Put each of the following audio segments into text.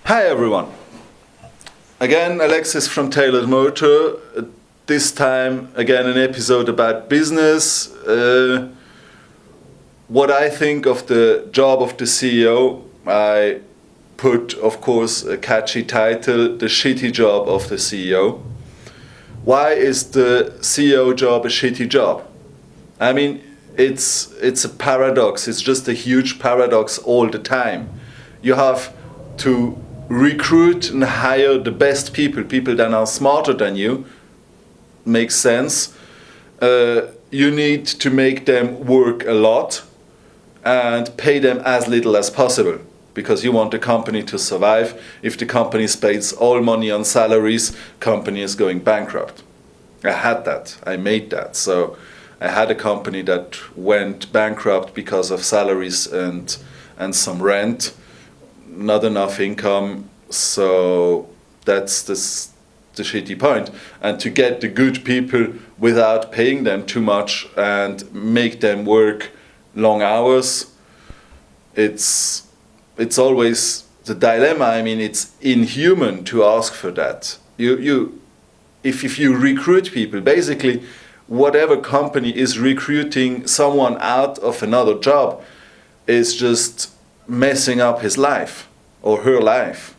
Hi everyone. Again, Alexis from Tailored Motor. This time, again, an episode about business. What I think of the job of the CEO, I put, of course, a catchy title, The Shitty Job of the CEO. Why is the CEO job a shitty job? I mean, it's a paradox. It's just a huge paradox all the time. You have to recruit and hire the best people that are smarter than you. Makes sense. You need to make them work a lot and pay them as little as possible because you want the company to survive. If the company spends all money on salaries, company is going bankrupt. I had that. I made that. So I had a company that went bankrupt because of salaries and some rent. Not enough income, so that's the shitty point. And to get the good people without paying them too much and make them work long hours, it's always the dilemma. I mean, it's inhuman to ask for that. If you recruit people, basically whatever company is recruiting someone out of another job is just messing up his life or her life.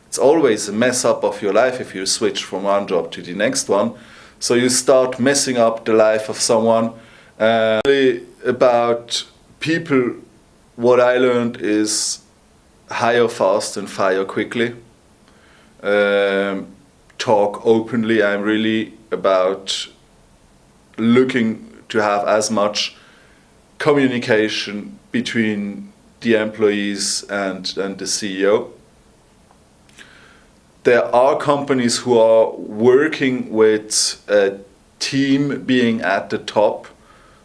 It's always a mess up of your life if you switch from one job to the next one. So you start messing up the life of someone. About people, what I learned is hire fast and fire quickly. Talk openly. I'm really about looking to have as much communication between the employees and the CEO. There are companies who are working with a team being at the top,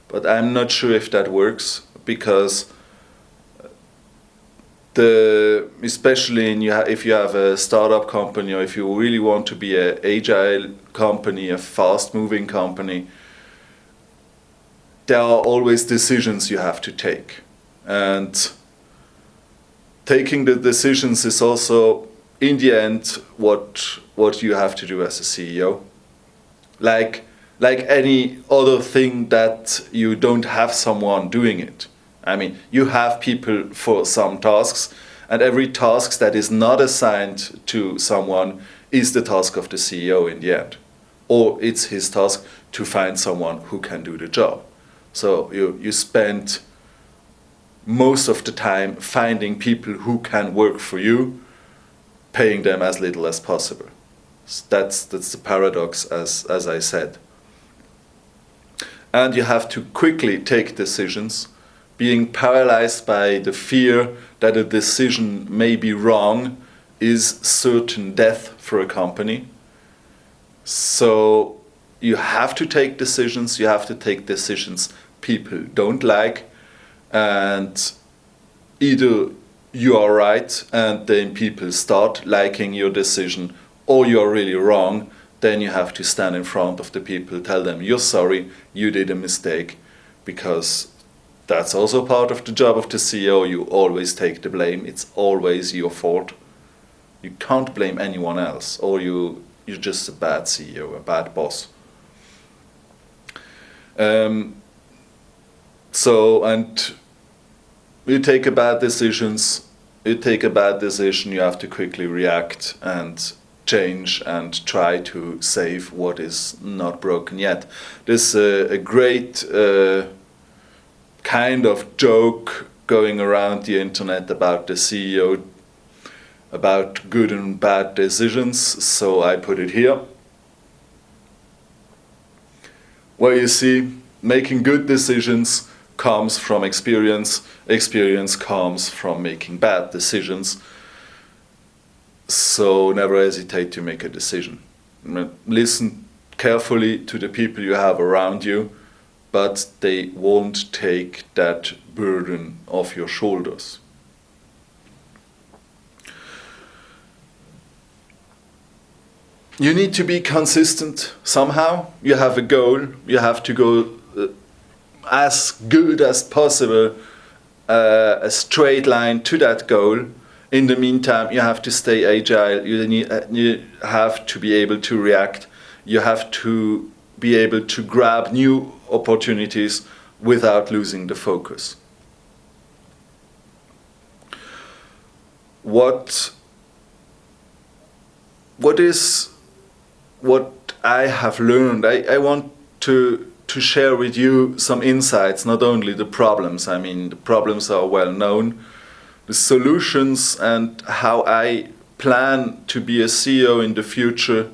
but I'm not sure if that works because especially if you have a startup company or if you really want to be an agile company, a fast-moving company, there are always decisions you have to take. And taking the decisions is also, in the end, what you have to do as a CEO. Like any other thing that you don't have someone doing it. I mean, you have people for some tasks, and every task that is not assigned to someone is the task of the CEO in the end. Or it's his task to find someone who can do the job. So you spend most of the time finding people who can work for you, paying them as little as possible. So that's the paradox, as I said. And you have to quickly take decisions, being paralyzed by the fear that a decision may be wrong is certain death for a company. So you have to take decisions. You have to take decisions people don't like, and either you are right and then people start liking your decision, or you're really wrong. Then you have to stand in front of the people, tell them you're sorry, you did a mistake, because that's also part of the job of the CEO. You always take the blame. It's always your fault. You can't blame anyone else, or you're just a bad CEO, a bad boss. And you take a bad decision, you have to quickly react and change and try to save what is not broken yet. There's a great kind of joke going around the internet about the CEO, about good and bad decisions, so I put it here. Where you see, making good decisions comes from experience, experience comes from making bad decisions. So never hesitate to make a decision. Listen carefully to the people you have around you, but they won't take that burden off your shoulders. You need to be consistent somehow. You have a goal, you have to go as good as possible, a straight line to that goal. In the meantime, you have to stay agile. You have to be able to react. You have to be able to grab new opportunities without losing the focus. What I have learned, I want to share with you some insights, not only the problems. I mean, the problems are well known, the solutions, and how I plan to be a CEO in the future,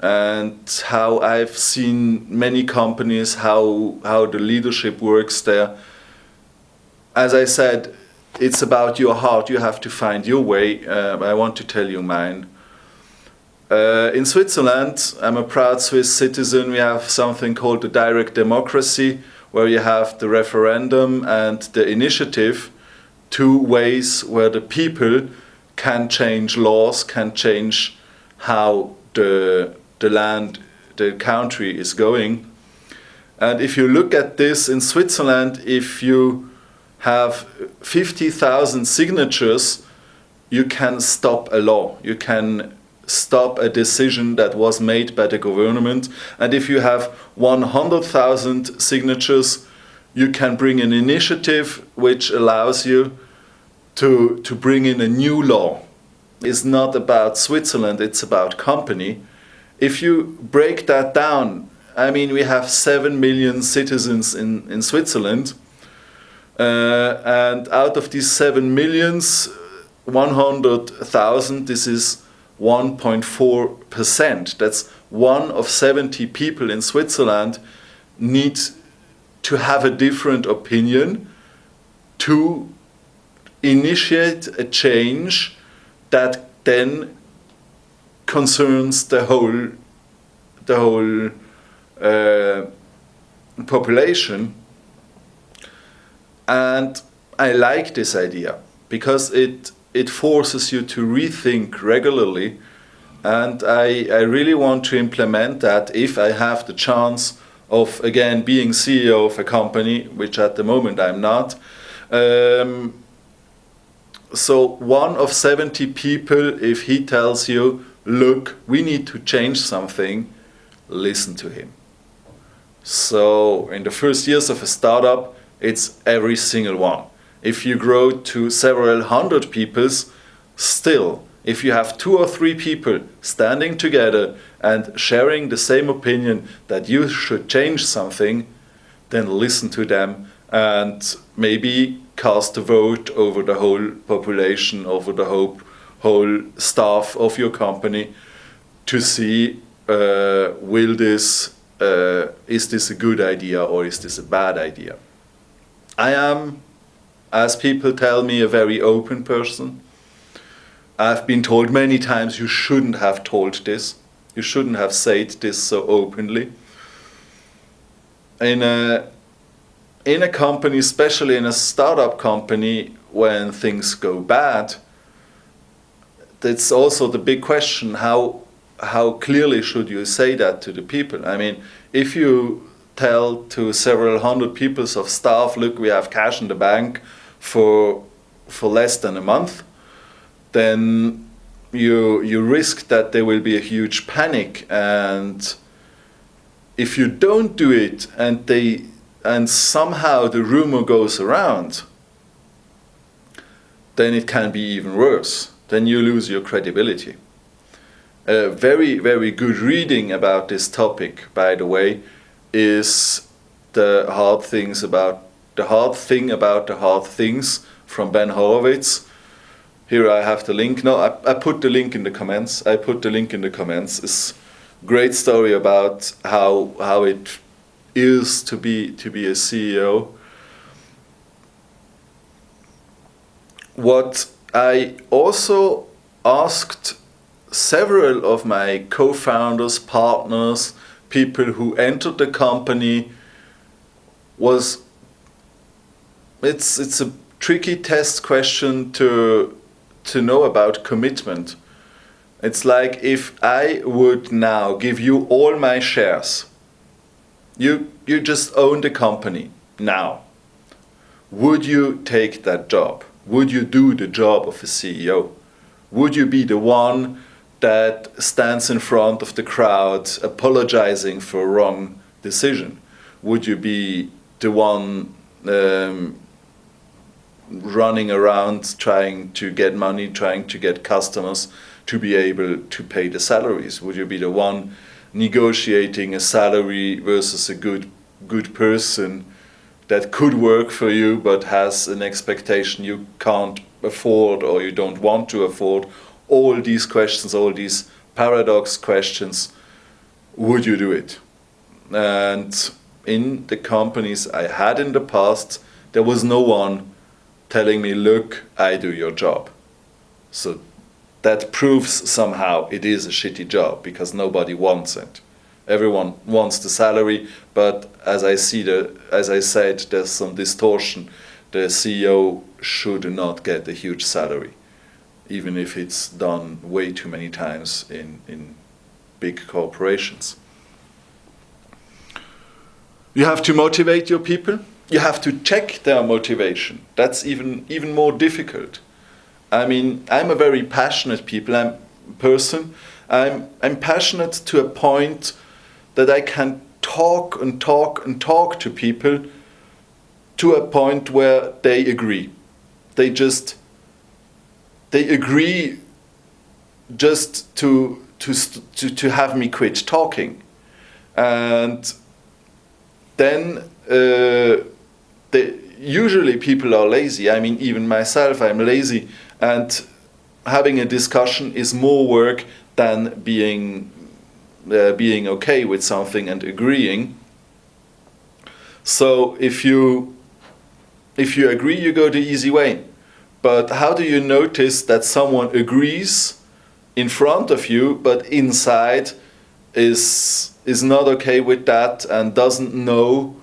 and how I've seen many companies, how the leadership works there. As I said, it's about your heart. You have to find your way. I want to tell you mine. In Switzerland, I'm a proud Swiss citizen. We have something called the direct democracy, where you have the referendum and the initiative, two ways where the people can change laws, can change how the land, the country is going. And if you look at this in Switzerland, if you have 50,000 signatures, you can stop a law. You can stop a decision that was made by the government. And if you have 100,000 signatures, you can bring an initiative which allows you to bring in a new law. It's not about Switzerland, it's about company. If you break that down, I mean, we have 7 million citizens in Switzerland. And out of these 7 millions, 100,000, this is 1.4%. That's 1 of 70 people in Switzerland need to have a different opinion to initiate a change that then concerns the whole population. And I like this idea because it forces you to rethink regularly, and I really want to implement that if I have the chance of, again, being CEO of a company, which at the moment I'm not. So 1 of 70 people, if he tells you, look, we need to change something, listen to him. So in the first years of a startup, it's every single one. If you grow to several hundred people, still, if you have 2 or 3 people standing together and sharing the same opinion that you should change something, then listen to them and maybe cast a vote over the whole population, over the whole staff of your company to see is this a good idea or is this a bad idea. I am, as people tell me, a very open person. I've been told many times you shouldn't have told this. You shouldn't have said this so openly. In a company, especially in a startup company, when things go bad, that's also the big question, how clearly should you say that to the people? I mean, if you tell to several hundred people of staff, look, we have cash in the bank for less than a month, then you risk that there will be a huge panic. And if you don't do it and somehow the rumor goes around, then it can be even worse. Then you lose your credibility. Very, very good reading about this topic, by the way, is the hard thing about the hard things from Ben Horowitz. Here I have the link. No, I put the link in the comments. It's a great story about how it is to be a CEO. What I also asked several of my co-founders, partners, people who entered the company was, it's a tricky test question to know about commitment. It's like if I would now give you all my shares, you just own the company now, would you take that job? would you do the job of a CEO? Would you be the one that stands in front of the crowd apologizing for a wrong decision? Would you be the one running around trying to get money, trying to get customers to be able to pay the salaries? Would you be the one negotiating a salary versus a good person that could work for you but has an expectation you can't afford or you don't want to afford? All these questions, all these paradox questions, would you do it? And in the companies I had in the past, there was no one telling me, look, I do your job. So that proves somehow it is a shitty job, because nobody wants it. Everyone wants the salary, but as I said, there's some distortion. The CEO should not get a huge salary, even if it's done way too many times in big corporations. You have to motivate your people. You have to check their motivation. That's even more difficult. I mean, I'm a very passionate person. I'm passionate to a point that I can talk and talk and talk to people to a point where they agree. They agree just to have me quit talking. And then usually people are lazy. I mean, even myself, I'm lazy. And having a discussion is more work than being okay with something and agreeing. So if you agree, you go the easy way. But how do you notice that someone agrees in front of you, but inside is not okay with that and doesn't know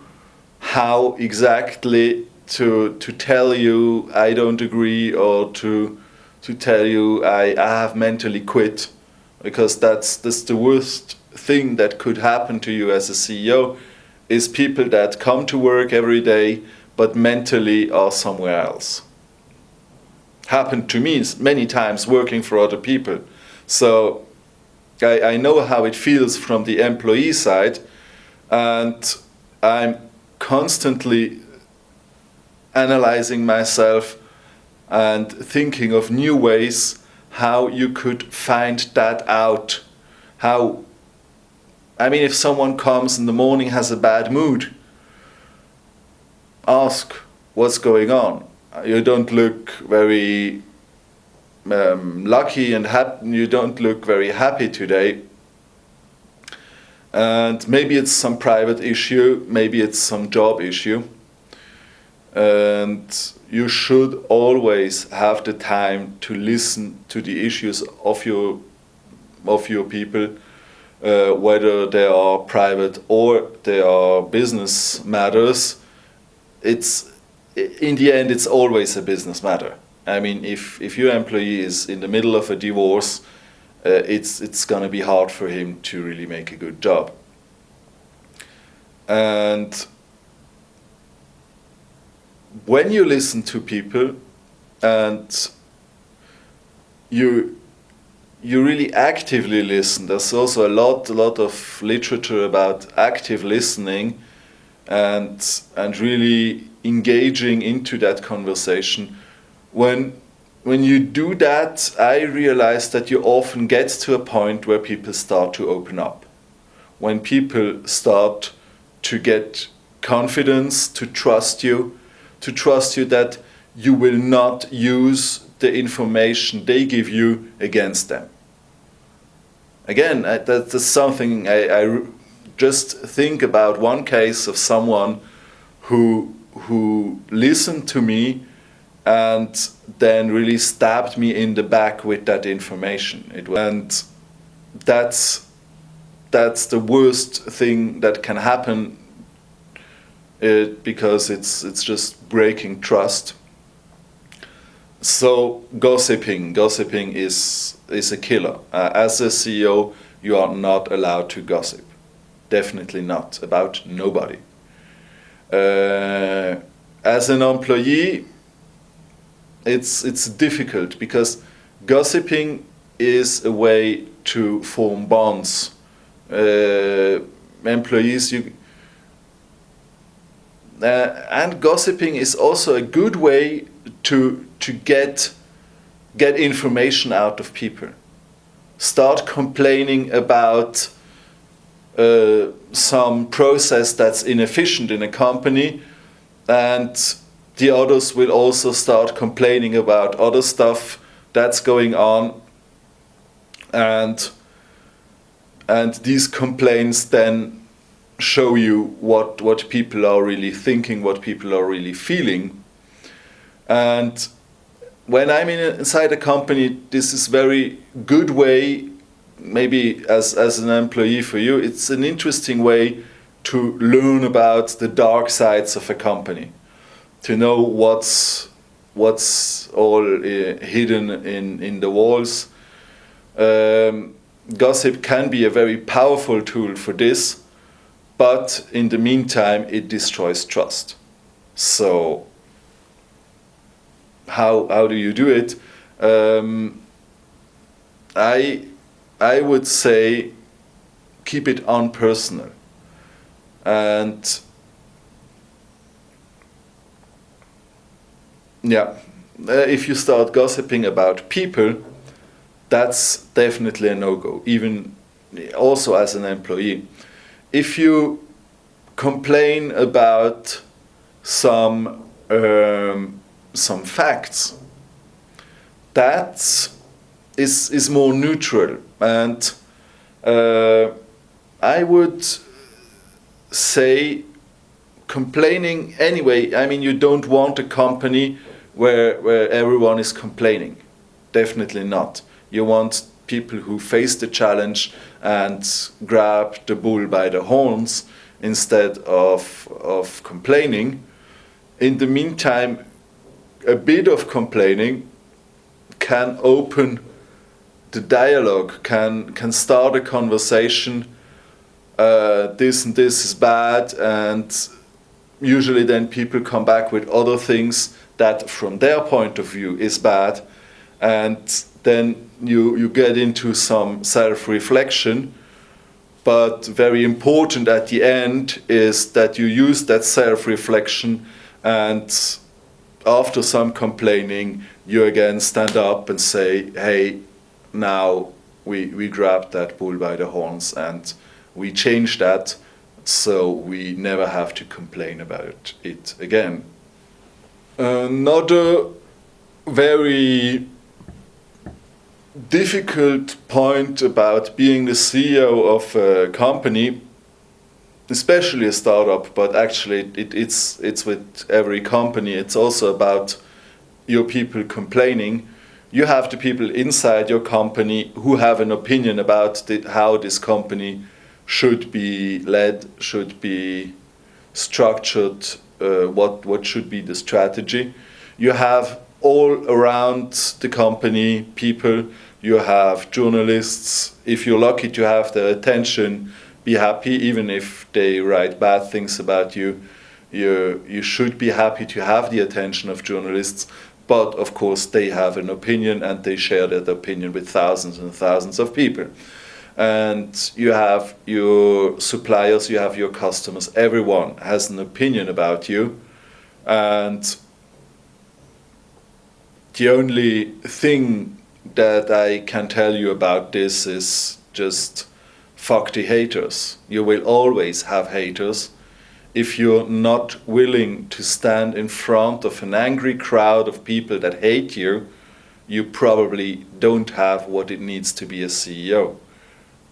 how exactly to tell you I don't agree, or to tell you I have mentally quit? Because that's the worst thing that could happen to you as a CEO, is people that come to work every day but mentally are somewhere else. Happened to me many times working for other people. So I know how it feels from the employee side, and I'm constantly analyzing myself and thinking of new ways how you could find that out. If someone comes in the morning, has a bad mood, ask what's going on. You don't look very lucky and happy. You don't look very happy today. And maybe it's some private issue, maybe it's some job issue. And you should always have the time to listen to the issues of your people, whether they are private or they are business matters. In the end, it's always a business matter. I mean, if your employee is in the middle of a divorce, it's going to be hard for him to really make a good job. And when you listen to people and you really actively listen, there's also a lot of literature about active listening and really engaging into that conversation. When you do that, I realize that you often get to a point where people start to open up. When people start to get confidence, to trust you that you will not use the information they give you against them. Again, that's something I just think about one case of someone who listened to me and then really stabbed me in the back with that information. And that's the worst thing that can happen, because it's just breaking trust. So gossiping is a killer. As a CEO, you are not allowed to gossip. Definitely not, about nobody. As an employee, it's difficult because gossiping is a way to form bonds. Employees, and gossiping is also a good way to get information out of people. Start complaining about some process that's inefficient in a company, and the others will also start complaining about other stuff that's going on, and these complaints then show you what people are really thinking, what people are really feeling. And when I'm inside a company, this is very good way, maybe as an employee for you, it's an interesting way to learn about the dark sides of a company, to know what's all hidden in the walls. Gossip can be a very powerful tool for this, but in the meantime it destroys trust. So how do you do it? I would say keep it unpersonal, and if you start gossiping about people, that's definitely a no-go, even also as an employee. If you complain about some facts, that is more neutral, and I would say complaining anyway. I mean, you don't want a company where everyone is complaining. Definitely not. You want people who face the challenge and grab the bull by the horns instead of complaining. In the meantime, a bit of complaining can open the dialogue, can start a conversation. This and this is bad, and usually then people come back with other things that from their point of view is bad, and then you get into some self-reflection. But very important at the end is that you use that self-reflection, and after some complaining you again stand up and say, hey, now we grabbed that bull by the horns and we change that, so we never have to complain about it again. Another very difficult point about being the CEO of a company, especially a startup, but actually it's with every company, it's also about your people complaining. You have the people inside your company who have an opinion about how this company should be led, should be structured, what should be the strategy. You have all around the company people, you have journalists. If you're lucky to have their attention, be happy, even if they write bad things about you. You should be happy to have the attention of journalists, but of course they have an opinion and they share that opinion with thousands and thousands of people. And you have your suppliers, you have your customers, everyone has an opinion about you. And the only thing that I can tell you about this is just fuck the haters. You will always have haters. If you're not willing to stand in front of an angry crowd of people that hate you, you probably don't have what it needs to be a CEO.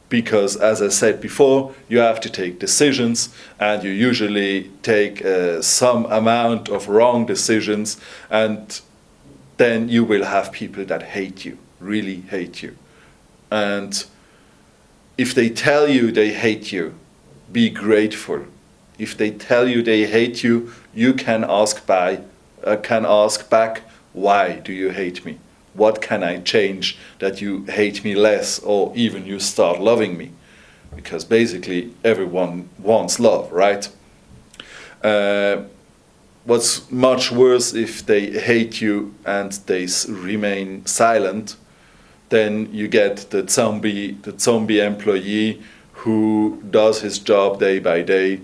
Because, as I said before, you have to take decisions, and you usually take some amount of wrong decisions, and then you will have people that hate you, really hate you. And if they tell you they hate you, be grateful. If they tell you they hate you, you can ask back, why do you hate me? What can I change that you hate me less, or even you start loving me? Because basically everyone wants love, right? what's much worse if they hate you and they remain silent, then you get the zombie employee who does his job day by day,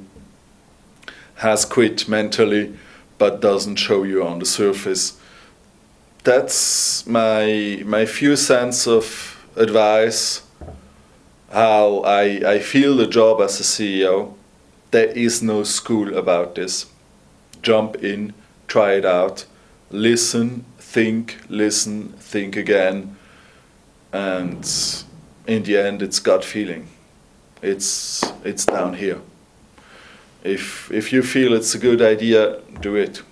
has quit mentally, but doesn't show you on the surface. That's my few cents of advice, how I feel the job as a CEO. There is no school about this. Jump in, try it out, listen, think again, and in the end it's gut feeling. It's down here. If you feel it's a good idea, do it,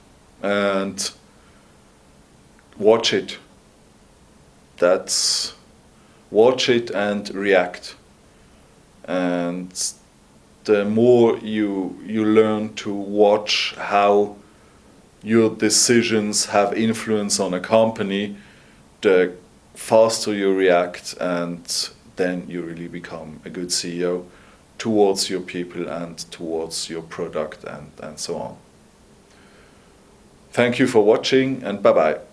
and watch it. Watch it and react. And the more you learn to watch how your decisions have influence on a company, the faster you react, and then you really become a good CEO towards your people and towards your product and so on. Thank you for watching, and bye-bye.